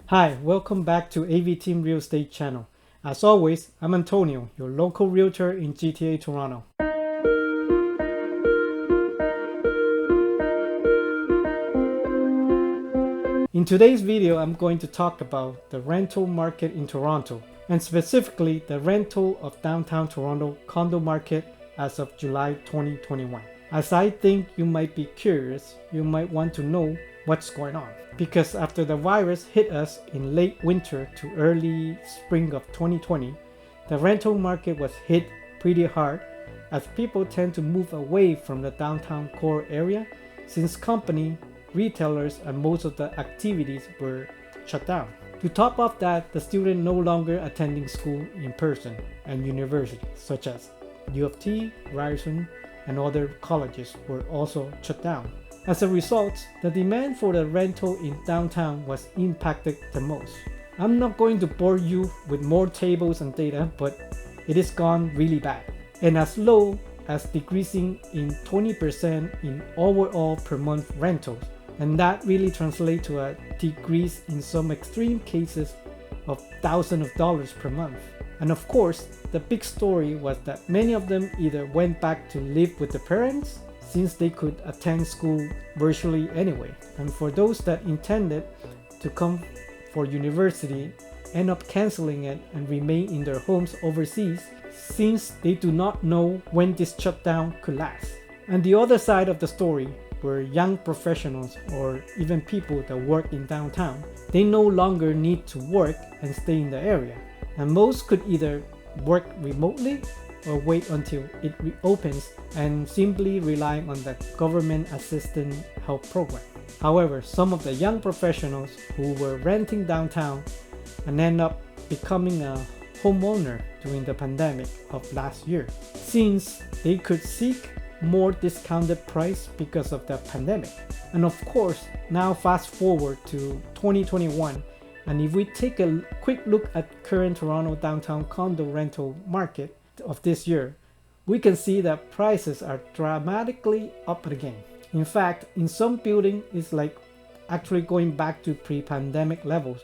Hi, welcome back to AV Team Real Estate channel. As always, I'm Antonio, your local realtor in GTA Toronto. In today's video, I'm going to talk about the rental market in Toronto, and specifically the rental of downtown Toronto condo market as of July 2021. As I think you might be curious, you might want to know what's going on. Because after the virus hit us in late winter to early spring of 2020, the rental market was hit pretty hard as people tend to move away from the downtown core area since company, retailers, and most of the activities were shut down. To top off that, the student no longer attending school in person and universities such as U of T, Ryerson, and other colleges were also shut down. As a result, the demand for the rental in downtown was impacted the most. I'm not going to bore you with more tables and data, but it is gone really bad, and as low as decreasing in 20% in overall per month rentals, and that really translates to a decrease in some extreme cases of thousands of dollars per month. And of course, the big story was that many of them either went back to live with the parents since they could attend school virtually anyway, and for those that intended to come for university end up canceling it and remain in their homes overseas since they do not know when this shutdown could last. And the other side of the story were young professionals or even people that work in downtown. They no longer need to work and stay in the area, and most could either work remotely or wait until it reopens and simply rely on the government assisted help program. However, some of the young professionals who were renting downtown and end up becoming a homeowner during the pandemic of last year, since they could seek more discounted price because of the pandemic. And of course, now fast forward to 2021, and if we take a quick look at current Toronto downtown condo rental market of this year, we can see that prices are dramatically up again. In fact, in some buildings, it's like actually going back to pre-pandemic levels,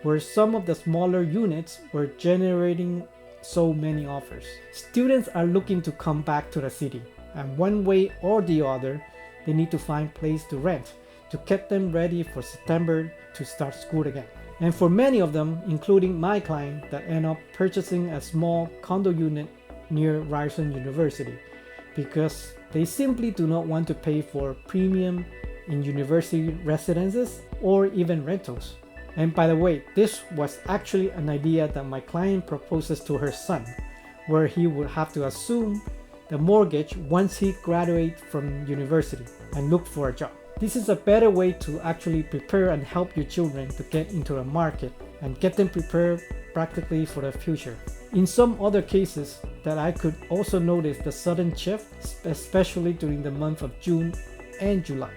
where some of the smaller units were generating so many offers. Students are looking to come back to the city, and one way or the other, they need to find place to rent to get them ready for September to start school again. And for many of them, including my client that end up purchasing a small condo unit near Ryerson University because they simply do not want to pay for premium in university residences or even rentals. And by the way, this was actually an idea that my client proposes to her son, where he would have to assume the mortgage once he graduates from university and look for a job. This is a better way to actually prepare and help your children to get into the market and get them prepared practically for the future. In some other cases that I could also notice the sudden shift, especially during the month of June and July.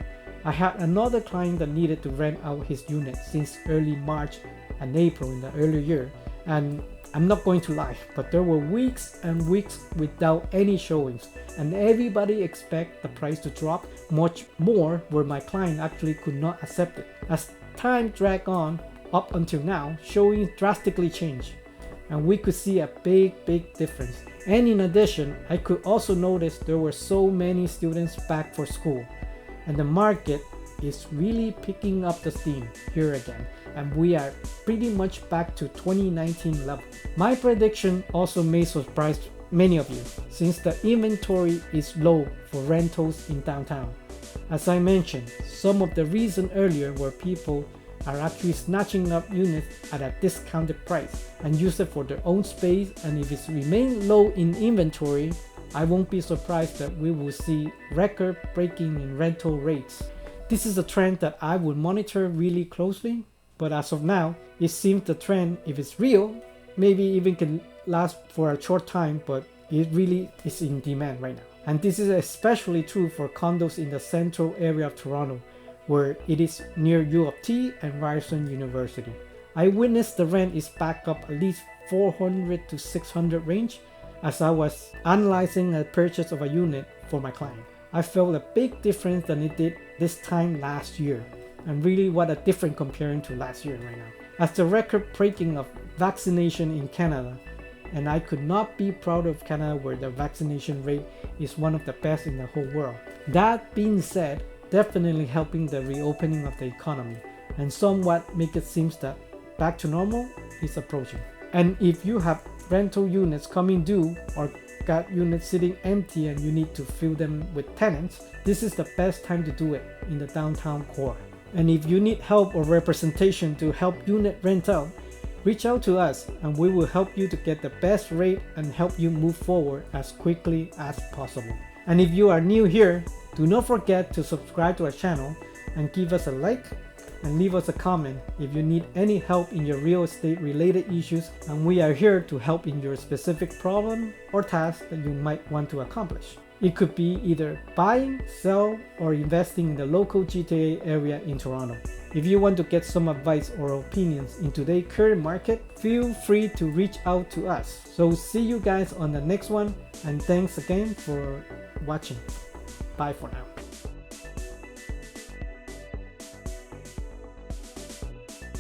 I had another client that needed to rent out his unit since early March and April in the earlier year, and I'm not going to lie, but there were weeks and weeks without any showings, and everybody expect the price to drop much more, where my client actually could not accept it. As time dragged on up until now, showings drastically changed, and we could see a big difference. And in addition, I could also notice there were so many students back for school, and the market is really picking up the steam here again, and we are pretty much back to 2019 level. My prediction also may surprise many of you, since the inventory is low for rentals in downtown. As I mentioned, some of the reason earlier were people are actually snatching up units at a discounted price and use it for their own space, and if it remains low in inventory, I won't be surprised that we will see record-breaking in rental rates. This is a trend that I will monitor really closely, but as of now, it seems the trend, if it's real, maybe even can last for a short time, but it really is in demand right now. And this is especially true for condos in the central area of Toronto, where it is near U of T and Ryerson University. I witnessed the rent is back up at least 400 to 600 range as I was analyzing a purchase of a unit for my client. I felt a big difference than it did this time last year. and really what a difference comparing to last year right now. As the record breaking of vaccination in Canada, and I could not be proud of Canada where the vaccination rate is one of the best in the whole world. That being said, definitely helping the reopening of the economy and somewhat make it seem that back to normal is approaching. And if you have rental units coming due or got units sitting empty and you need to fill them with tenants, this is the best time to do it in the downtown core. And if you need help or representation to help unit rent out, reach out to us and we will help you to get the best rate and help you move forward as quickly as possible. And if you are new here, do not forget to subscribe to our channel and give us a like and leave us a comment if you need any help in your real estate related issues, and we are here to help in your specific problem or task that you might want to accomplish. It could be either buying, sell, or investing in the local GTA area in Toronto. If you want to get some advice or opinions in today's current market, feel free to reach out to us. So see you guys on the next one, and thanks again for watching. Bye for now.